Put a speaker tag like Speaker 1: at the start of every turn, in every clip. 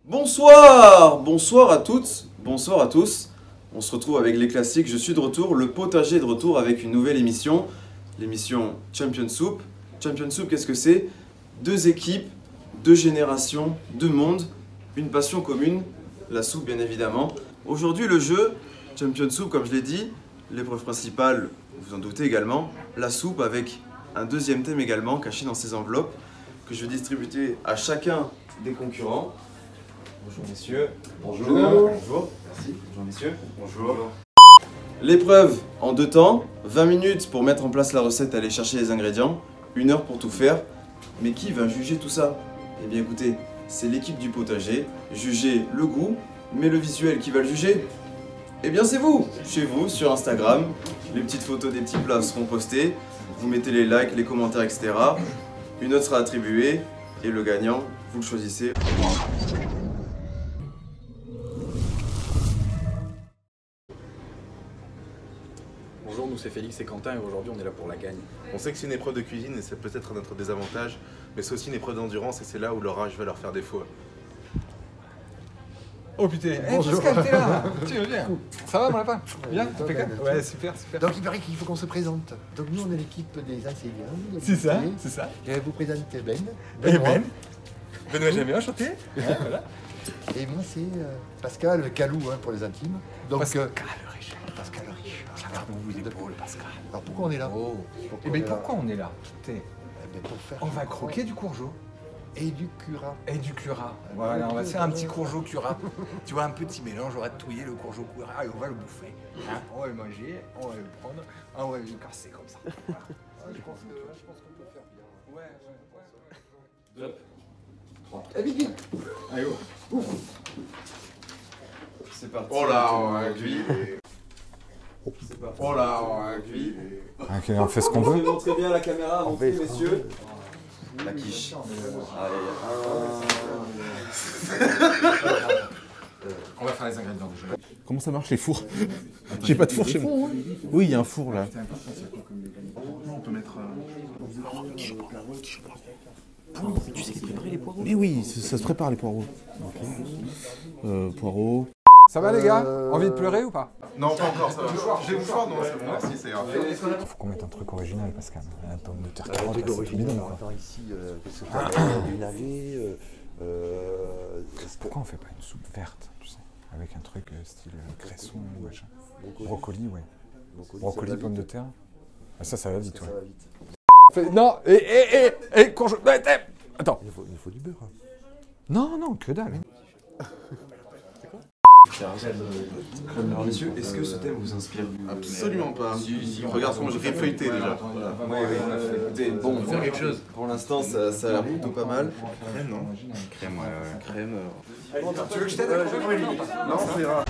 Speaker 1: Bonsoir! Bonsoir à toutes, bonsoir à tous. On se retrouve avec les classiques, je suis de retour, le potager est de retour avec une nouvelle émission. L'émission Champion Soup. Champion Soup, qu'est-ce que c'est? Deux équipes, deux générations, deux mondes, une passion commune, la soupe bien évidemment. Aujourd'hui le jeu Champion Soup, comme je l'ai dit, l'épreuve principale, vous en doutez également, la soupe avec un deuxième thème également caché dans ces enveloppes que je vais distribuer à chacun des concurrents. Bonjour messieurs. Bonjour. Bonjour. Merci. Bonjour messieurs. Bonjour. L'épreuve en deux temps, 20 minutes pour mettre en place la recette, aller chercher les ingrédients, 1 heure pour tout faire. Mais qui va juger tout ça? Eh bien écoutez, c'est l'équipe du potager. Juger le goût, mais le visuel, qui va le juger? Eh bien c'est vous, chez vous, sur Instagram. Les petites photos des petits plats seront postées. Vous mettez les likes, les commentaires, etc. Une note sera attribuée et le gagnant, vous le choisissez.
Speaker 2: Bonjour, nous c'est Félix et Quentin et aujourd'hui on est là pour la gagne.
Speaker 3: On sait que c'est une épreuve de cuisine et c'est peut-être notre désavantage, mais c'est aussi une épreuve d'endurance et c'est là où l'orage va leur faire défaut.
Speaker 4: Oh putain, bonjour. Pascal, t'es là. Tu veux bien? Ça va mon lapin? Bien? Impeccable. Ouais, super, super.
Speaker 5: Donc il paraît qu'il faut qu'on se présente. Donc nous on est l'équipe des enseignants.
Speaker 4: C'est ça, c'est ça.
Speaker 5: Je vais vous présenter Ben.
Speaker 4: Ben. Benoît Jamais, enchanté. Voilà.
Speaker 5: Et moi c'est Pascal, le Calou hein, pour les intimes. Donc,
Speaker 4: Pascal Richard.
Speaker 5: Pascal Richard.
Speaker 4: Regardons-vous les épaules, Pascal.
Speaker 5: Alors pourquoi on est là?
Speaker 4: Et bien pourquoi on est là? Putain.
Speaker 5: Pour faire
Speaker 4: On va croquer du courgeot.
Speaker 5: Et du currat.
Speaker 4: Et du currat. Voilà, on va faire un petit courgeot currat. Tu vois, un petit mélange, on va touiller le courgeot currat et on va le bouffer. Hein, on va le manger, on va le prendre, on va le casser comme ça. Voilà.
Speaker 5: Je pense qu'on peut faire bien.
Speaker 4: Ouais.
Speaker 5: Hop. Vite, vite.
Speaker 4: Allez,
Speaker 5: Ouf.
Speaker 1: C'est parti.
Speaker 3: Oh là, on a cuit.
Speaker 1: C'est parti.
Speaker 3: Oh là, on a cuit.
Speaker 4: Ok, on fait ce qu'on veut.
Speaker 1: Montrez bien la caméra, montrez
Speaker 5: fait
Speaker 1: messieurs. La quiche. Allez,
Speaker 4: On va faire les ingrédients déjà.
Speaker 3: Comment ça marche les fours? J'ai pas de four chez moi. Oui, il y a un four là.
Speaker 2: On peut mettre...
Speaker 3: Tu sais préparer les poireaux? Mais oui, ça se prépare les poireaux. Poireaux.
Speaker 4: Ça va les gars? Envie de pleurer ou pas?
Speaker 3: Non, pas encore, ça va. J'ai le mouchoir, non, c'est bon, merci, c'est grave.
Speaker 4: Faut qu'on mette un truc original Pascal. Un pomme de terre
Speaker 5: Un
Speaker 4: carotte,
Speaker 5: truc
Speaker 4: c'est
Speaker 5: original.
Speaker 4: bidon,
Speaker 5: Alors
Speaker 4: quoi.
Speaker 5: attends ici, qu'est-ce que c'est? Du navet.
Speaker 4: Pourquoi on fait pas une soupe verte, tu sais, avec un truc style cresson ou machin? Brocoli, ouais. Brocoli, pomme de terre. Ah, ça va vite, ouais.
Speaker 5: Ça va vite.
Speaker 4: Non, courgeot. Attends.
Speaker 5: Il faut du beurre. Hein.
Speaker 4: Non, que dalle.
Speaker 1: alors messieurs, est-ce que ce thème vous inspire?
Speaker 3: Absolument pas. Regarde comment j'ai feuilleté déjà.
Speaker 1: Oui, écoutez, bon, on va faire quelque chose. Pour l'instant, ça a l'air plutôt pas mal.
Speaker 3: Crème, non?
Speaker 2: Crème, ouais.
Speaker 1: Crème.
Speaker 4: Tu veux que je t'aide?
Speaker 3: Non, ça ira.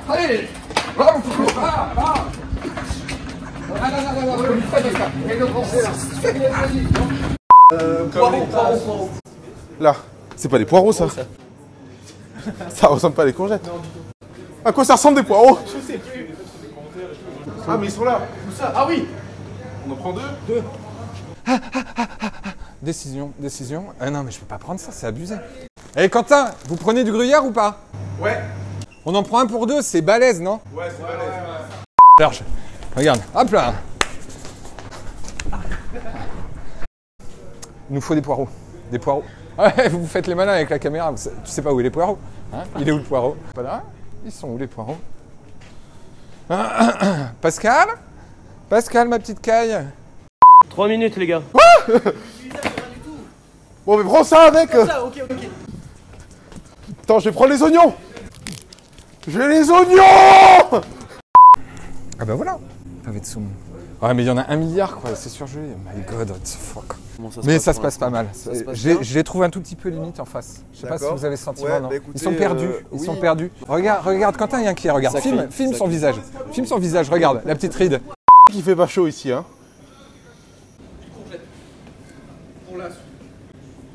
Speaker 4: Allez!
Speaker 3: Là, c'est pas des poireaux ça. Ça ressemble pas à des courgettes. À quoi ça ressemble des poireaux? Je sais plus. Ah mais ils sont là. Où ça? Ah oui. On en prend deux?
Speaker 4: Décision. Ah non, mais je peux pas prendre ça, c'est abusé. Eh Quentin, vous prenez du gruyère ou pas?
Speaker 3: Ouais.
Speaker 4: On en prend un pour deux, c'est balèze, non?
Speaker 3: Ouais, c'est balèze.
Speaker 4: Alors, regarde, hop là. Il nous faut des poireaux. Des poireaux. Ouais, vous faites les malins avec la caméra. Tu sais pas où est les poireaux, hein? Il est où le poireau? Voilà. Ils sont où les poireaux? Pascal, ma petite caille.
Speaker 6: 3 minutes les gars.
Speaker 3: Bon mais prends ça avec.
Speaker 6: Ok.
Speaker 3: Attends, je vais prendre les oignons. J'ai les oignons.
Speaker 4: Ah bah voilà. Pavé de saumon. Ouais mais il y en a 1 milliard quoi, c'est surgelé. My god, what the fuck.
Speaker 3: Mais ça se passe pas mal.
Speaker 1: Ça se passe bien.
Speaker 3: Je les trouve un tout petit peu limite en face. Je sais pas si
Speaker 1: D'accord.
Speaker 3: vous avez ce sentiment,
Speaker 1: Ouais,
Speaker 3: non?
Speaker 1: bah écoutez,
Speaker 3: Ils sont perdus. Ils
Speaker 1: oui.
Speaker 3: sont perdus. Regarde, Quentin, il y a un qui regarde.
Speaker 1: Ça crie,
Speaker 3: Filme
Speaker 1: ça
Speaker 3: son
Speaker 1: crie.
Speaker 3: visage. Filme son visage, regarde, la petite ride.
Speaker 7: Qui fait pas chaud ici, hein.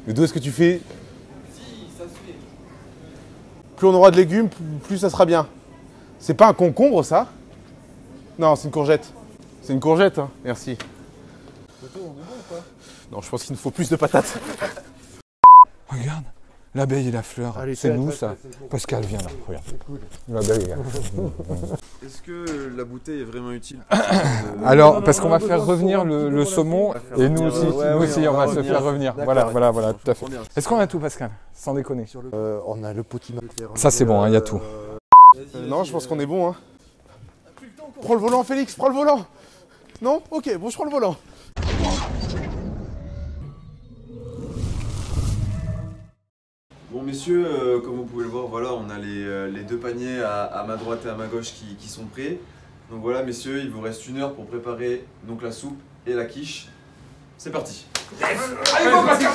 Speaker 7: Mais d'où est-ce que tu fais? Plus on aura de légumes, plus ça sera bien. C'est pas un concombre, ça? Non, c'est une courgette. C'est une courgette, hein. Merci. Non, je pense qu'il nous faut plus de patates.
Speaker 3: Regarde, l'abeille et la fleur.
Speaker 5: Allez,
Speaker 3: C'est nous,
Speaker 5: ouais,
Speaker 3: ça.
Speaker 5: c'est
Speaker 3: Pascal, viens là, regarde. L'abeille, regarde.
Speaker 1: Est-ce que la bouteille est vraiment utile?
Speaker 3: Alors, parce qu'on va faire revenir le saumon, et nous aussi,
Speaker 1: Ouais,
Speaker 3: nous
Speaker 1: oui,
Speaker 3: aussi, on va se
Speaker 1: revenir.
Speaker 3: faire revenir. Voilà, tout à fait. Est-ce qu'on a tout, Pascal? Sans déconner.
Speaker 5: On a le potimarron.
Speaker 3: Ça, c'est bon, il y a tout.
Speaker 7: Non, je pense qu'on est bon, hein. Prends le volant, Félix, prends le volant. Non? Ok, bon, je prends le volant.
Speaker 1: Bon messieurs, comme vous pouvez le voir, voilà, on a les deux paniers à ma droite et à ma gauche qui sont prêts. Donc voilà messieurs, il vous reste 1 heure pour préparer donc la soupe et la quiche. C'est parti.
Speaker 3: Allez, go, Pascal!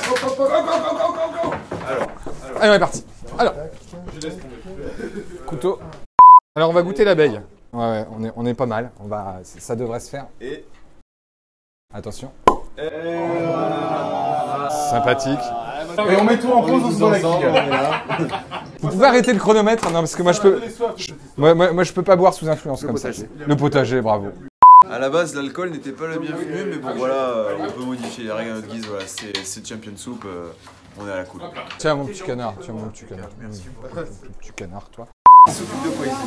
Speaker 3: Allez, on est parti. Alors, couteau. Alors, on va goûter l'abeille. Ouais, on est pas mal. Ça devrait se faire.
Speaker 1: Et
Speaker 3: Attention. Sympathique.
Speaker 7: Et on met tout en pause, on se voit
Speaker 3: Vous pouvez arrêter le chronomètre? Non, parce que moi je peux pas boire sous influence comme ça. Le potager, bravo.
Speaker 1: à la base l'alcool n'était pas le bienvenu, mais bon voilà, on peut modifier, il n'y a rien à notre guise, voilà, c'est Champion Soup, on est à la cool.
Speaker 3: Tiens mon petit canard, Merci. Petit canard, toi.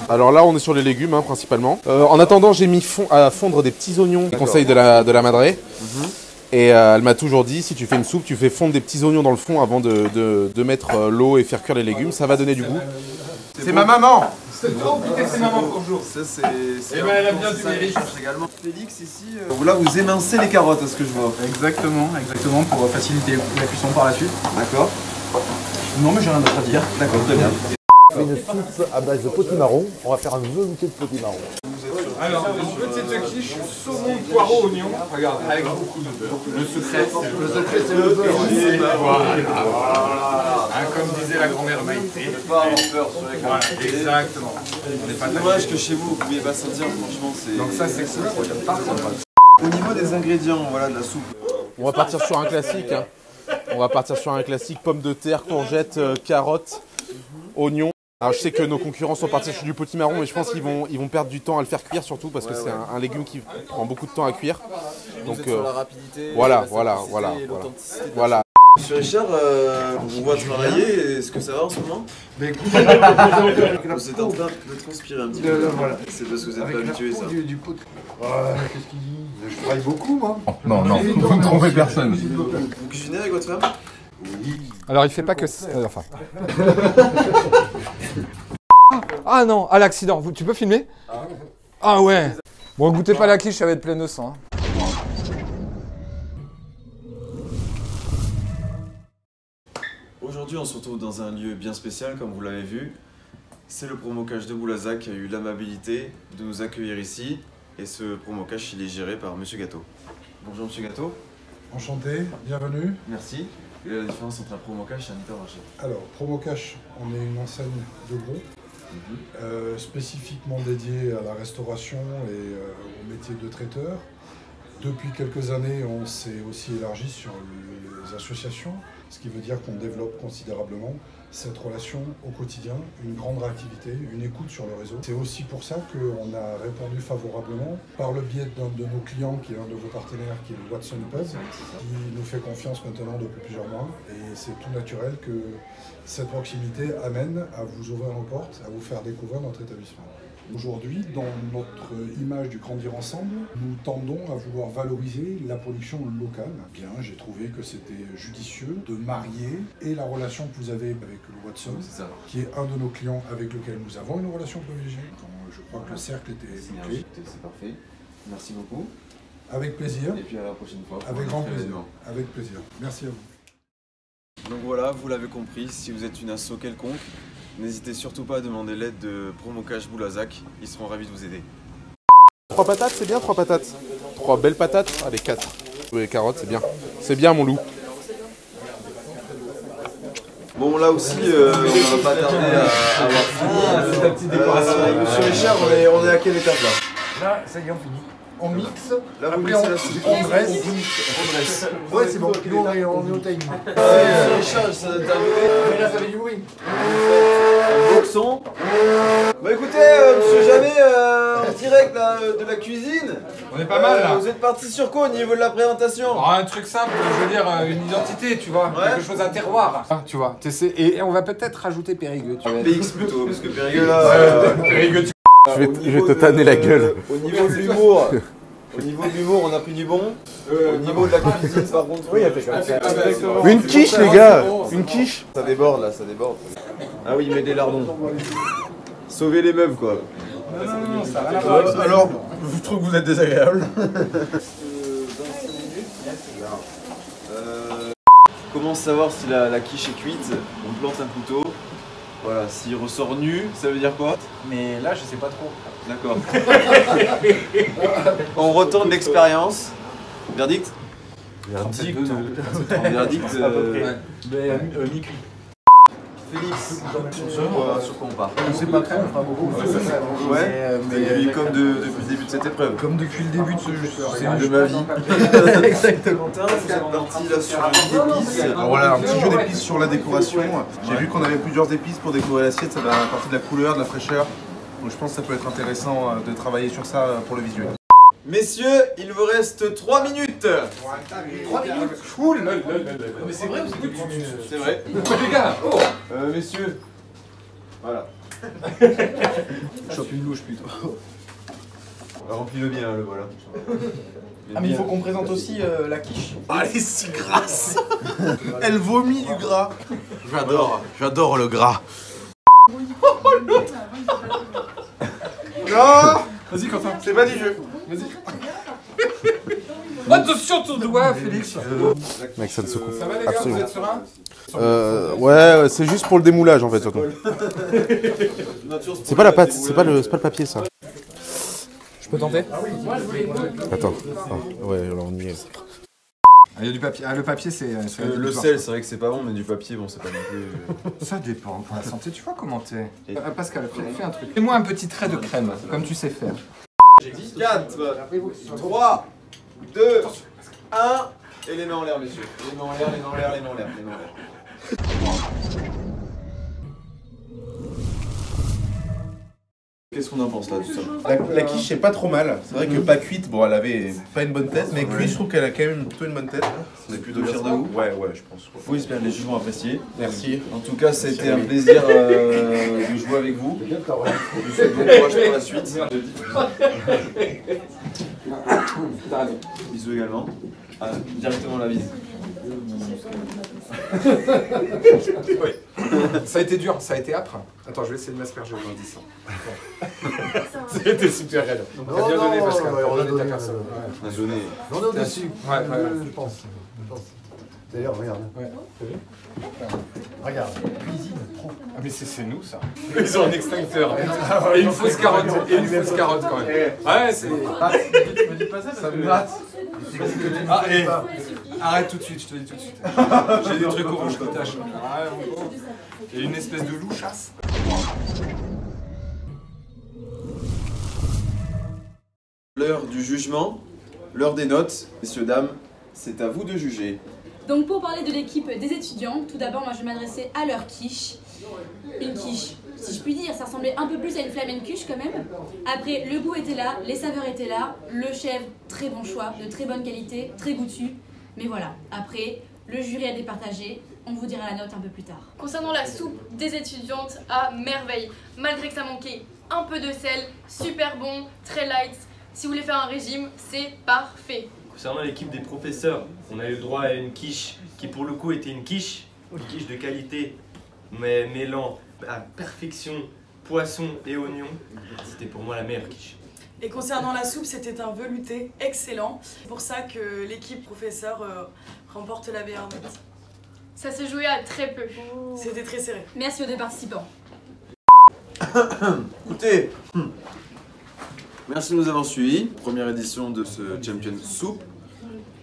Speaker 7: Alors là, on est sur les légumes, hein, principalement. En attendant, j'ai mis à fondre des petits oignons. Conseil de la madré. Et elle m'a toujours dit, si tu fais une soupe, tu fais fondre des petits oignons dans le fond avant de mettre l'eau et faire cuire les légumes. Ça va donner du goût. C'est ma maman.
Speaker 3: C'est maman, bonjour.
Speaker 1: Ça c'est
Speaker 3: elle a bien du mérite.
Speaker 1: également. Félix ici, là vous émincez les carottes, à ce que je vois.
Speaker 2: Exactement, pour faciliter la cuisson par la suite.
Speaker 1: D'accord.
Speaker 2: Non mais j'ai rien d'autre à dire.
Speaker 1: D'accord, très bien.
Speaker 5: On fait une soupe à base de potimarron. On va faire un velouté de potimarron.
Speaker 3: Alors, une petite quiche, saumon, poireau, oignon. Regarde, avec beaucoup de beurre. Le secret, c'est le beurre. Voilà. Comme disait la grand-mère Maïté.
Speaker 1: Ne pas avoir peur sur les carottes.
Speaker 3: Exactement.
Speaker 1: C'est dommage que chez vous, vous ne pouviez pas sentir, franchement, c'est...
Speaker 3: Donc ça, c'est cool.
Speaker 1: Au niveau des ingrédients, voilà, de la soupe.
Speaker 7: On va partir sur un classique. Hein. On va partir sur un classique, pommes de terre, courgettes, carottes, oignons. Alors je sais que nos concurrents sont partis sur du potimarron, mais je pense qu'ils vont perdre du temps à le faire cuire surtout parce que c'est un légume qui prend beaucoup de temps à cuire. Donc
Speaker 1: Sur la rapidité,
Speaker 7: voilà.
Speaker 1: Voilà. Monsieur Richard, on voit travailler, est-ce que ça va en ce moment? Vous êtes en train de transpirer un petit peu. C'est parce que vous n'êtes pas habitué, ça.
Speaker 5: Qu'est-ce qu'il dit? Je travaille beaucoup, moi.
Speaker 3: Non, vous ne trompez personne.
Speaker 1: Vous cuisinez avec votre femme?
Speaker 3: Alors, il fait pas que... enfin... Ah non, à l'accident. Tu peux filmer? Ah ouais. Bon, goûtez pas la quiche, ça va être plein de sang. Hein.
Speaker 1: Aujourd'hui, on se retrouve dans un lieu bien spécial, comme vous l'avez vu. C'est le promo-cache de Boulazac qui a eu l'amabilité de nous accueillir ici. Et ce promo-cache, il est géré par Monsieur Gâteau. Bonjour Monsieur Gâteau.
Speaker 8: Enchanté, bienvenue.
Speaker 1: Merci. Quelle est la différence entre un promo-cache et un Intermarché?
Speaker 8: Alors, Promocash, on est une enseigne de gros, spécifiquement dédiée à la restauration et au métier de traiteur. Depuis quelques années, on s'est aussi élargi sur les associations, ce qui veut dire qu'on développe considérablement cette relation au quotidien, une grande réactivité, une écoute sur le réseau. C'est aussi pour ça qu'on a répondu favorablement par le biais d'un de nos clients, qui est un de vos partenaires, qui est le Watson Pub, qui nous fait confiance maintenant depuis plusieurs mois. Et c'est tout naturel que cette proximité amène à vous ouvrir nos portes, à vous faire découvrir notre établissement. Aujourd'hui, dans notre image du Grandir Ensemble, nous tendons à vouloir valoriser la production locale. Bien, j'ai trouvé que c'était judicieux de marier et la relation que vous avez avec le Watson, qui est un de nos clients avec lequel nous avons une relation privilégiée. Je crois que le cercle était bouclé.
Speaker 1: C'est parfait. Merci beaucoup.
Speaker 8: Avec plaisir.
Speaker 1: Et puis à la prochaine fois.
Speaker 8: Avec grand plaisir. Avec plaisir. Merci à vous.
Speaker 1: Donc voilà, vous l'avez compris, si vous êtes une asso quelconque, n'hésitez surtout pas à demander l'aide de Promocash Boulazac, ils seront ravis de vous aider.
Speaker 7: 3 patates, c'est bien 3 patates. 3 belles patates, allez 4. Oui, les carottes, c'est bien. C'est bien, mon loup.
Speaker 1: Bon, là aussi, on va pas tarder à avoir fini.
Speaker 2: C'est ta petite décoration.
Speaker 1: Monsieur Richard, on est à quelle étape là?
Speaker 5: Là, ça y est, on finit. On mixe,
Speaker 1: Là, vous
Speaker 5: après
Speaker 1: mixez la soupe.
Speaker 5: on dresse. Ouais, c'est bon, nous on est au timing.
Speaker 1: Monsieur Richard, ça doit t'arriver.
Speaker 5: Mais là, ça fait du bruit.
Speaker 1: Un boxon. Bah écoutez, monsieur Jamais, en direct là, de la cuisine.
Speaker 9: On est pas mal là.
Speaker 1: Vous êtes parti sur quoi au niveau de la présentation?
Speaker 9: Oh, un truc simple, je veux dire une identité, tu vois,
Speaker 1: Ouais.
Speaker 9: quelque chose à terroir. Ah, tu vois, et on va peut-être rajouter Périgueux, tu vois.
Speaker 1: PX plutôt, parce que Périgueux là.
Speaker 9: Périgueux, tu
Speaker 7: Je vais te tanner la gueule.
Speaker 1: Au niveau de l'humour. Au niveau de l'humour, on a pris du bon. Au niveau de la cuisine, par contre, oui,
Speaker 7: Une quiche, les gars. Une quiche.
Speaker 1: ça déborde là, ça déborde. Ah oui, mais des lardons. Sauvez les meufs quoi.
Speaker 3: Alors, je trouve que vous êtes désagréable.
Speaker 1: Comment savoir si la quiche est cuite? On plante un couteau. Voilà, s'il ressort nu, ça veut dire quoi?
Speaker 2: Mais là, je sais pas trop.
Speaker 1: D'accord. On retourne l'expérience. Verdict?
Speaker 2: Verdict.
Speaker 1: Verdict.
Speaker 2: Mais mi-cuit.
Speaker 1: Félix, sur quoi on part?
Speaker 5: C'est pas très, on fera beaucoup.
Speaker 1: Ouais, mais comme depuis le début de cette épreuve.
Speaker 5: Comme depuis le début de ce jeu.
Speaker 1: De ma vie.
Speaker 5: Exactement.
Speaker 1: Quentin, vous êtes parti là sur une épice.
Speaker 3: Alors voilà, un petit jeu d'épices sur la décoration. J'ai vu qu'on avait plusieurs épices pour décorer l'assiette, ça va apporter de la couleur, de la fraîcheur. Donc je pense que ça peut être intéressant de travailler sur ça pour le visuel.
Speaker 1: Messieurs, il vous reste 3 minutes.
Speaker 5: 3 minutes.
Speaker 9: Ouh là là là là.
Speaker 5: Mais c'est vrai ou c'est que
Speaker 1: C'est vrai.
Speaker 9: Les gars, oh.
Speaker 1: Messieurs. Voilà.
Speaker 5: chope une louche plutôt.
Speaker 1: Remplis-le bien, le voilà.
Speaker 2: Ah, mais il faut qu'on présente aussi la quiche.
Speaker 3: Ah, elle est si grasse. Elle vomit du gras. J'adore le gras. Non.
Speaker 9: Vas-y Quentin.
Speaker 3: C'est pas du jeu.
Speaker 9: Attention ton doigt, Félix.
Speaker 7: Mec, ça ne se coupe.
Speaker 9: Ça va les gars,
Speaker 7: Absolument.
Speaker 9: vous êtes sereins?
Speaker 7: Ouais, c'est juste pour le démoulage en fait surtout. C'est pas la pâte, c'est pas le papier ça.
Speaker 9: Je peux tenter?
Speaker 7: Attends. Ah, ouais, alors on y est.
Speaker 9: Ah, il y a du papier. Ah, le papier c'est...
Speaker 1: Le sel, c'est vrai que c'est pas bon, mais du papier, bon, c'est pas non plus.
Speaker 9: Ça dépend. Pour la santé, tu vois comment t'es. Pascal, fais un truc. Fais-moi un petit trait de crème, comme tu sais faire.
Speaker 1: 4, 3, 2, 1. Et les mains en l'air, messieurs. Les mains en l'air, les mains en l'air, les mains en l'air, les mains en l'air. Qu'est-ce qu'on en pense là, tout ça?
Speaker 3: La quiche est pas trop mal. C'est vrai que pas cuite, bon, elle avait pas une bonne tête, mais cuite, je trouve qu'elle a quand même plutôt une bonne tête.
Speaker 1: On est plutôt fiers de vous.
Speaker 3: Ouais, je pense.
Speaker 1: Oui, j'espère que les jugements appréciés.
Speaker 3: Merci.
Speaker 1: En tout cas, c'était un plaisir de jouer avec vous. Je vous souhaite bon courage pour la suite. Bisous également. Ah, directement la bise.
Speaker 9: Ça a été dur, ça a été âpre. Attends, je vais essayer de m'asperger au 10. Ça a été super raide. T'as bien donné, Pascal.
Speaker 5: on a
Speaker 9: T'as
Speaker 5: donné
Speaker 9: ta personne.
Speaker 1: On a donné.
Speaker 5: On est au-dessus.
Speaker 9: Ouais.
Speaker 5: Je pense. D'ailleurs, regarde.
Speaker 9: Ouais.
Speaker 5: Regarde. Cuisine pro.
Speaker 9: Ah mais c'est nous ça. Ils ont un extincteur. Et une fausse carotte. Et une fausse carotte quand même. Ouais, c'est...
Speaker 3: Ça me gratte.
Speaker 9: Ah, arrête tout de suite, je te le dis tout de suite. J'ai des trucs orange qui tâchent. Ouais, bon. Et une espèce de loup chasse.
Speaker 1: L'heure du jugement, l'heure des notes. Messieurs, dames, c'est à vous de juger.
Speaker 10: Donc pour parler de l'équipe des étudiants, tout d'abord moi je vais m'adresser à leur quiche. Une quiche, si je puis dire, ça ressemblait un peu plus à une flamencuche quand même. Après, le goût était là, les saveurs étaient là, le chef, très bon choix, de très bonne qualité, très goûtu. Mais voilà, après, le jury a départagé, on vous dira la note un peu plus tard.
Speaker 11: Concernant la soupe des étudiantes, à merveille. Malgré que ça manquait un peu de sel, super bon, très light. Si vous voulez faire un régime, c'est parfait.
Speaker 6: Concernant l'équipe des professeurs, on a eu le droit à une quiche qui pour le coup était une quiche de qualité, mais mêlant à perfection poisson et oignon. C'était pour moi la meilleure quiche.
Speaker 12: Et concernant la soupe, c'était un velouté excellent. C'est pour ça que l'équipe professeur remporte la meilleure note.
Speaker 11: Ça s'est joué à très peu.
Speaker 12: C'était très serré.
Speaker 10: Merci aux deux participants.
Speaker 1: Écoutez, merci de nous avoir suivis. Première édition de ce Champion Soup.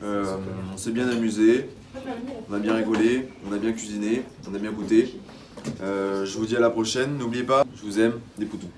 Speaker 1: On s'est bien amusé, on a bien rigolé, on a bien cuisiné, on a bien goûté. Je vous dis à la prochaine, n'oubliez pas, je vous aime, des poutous.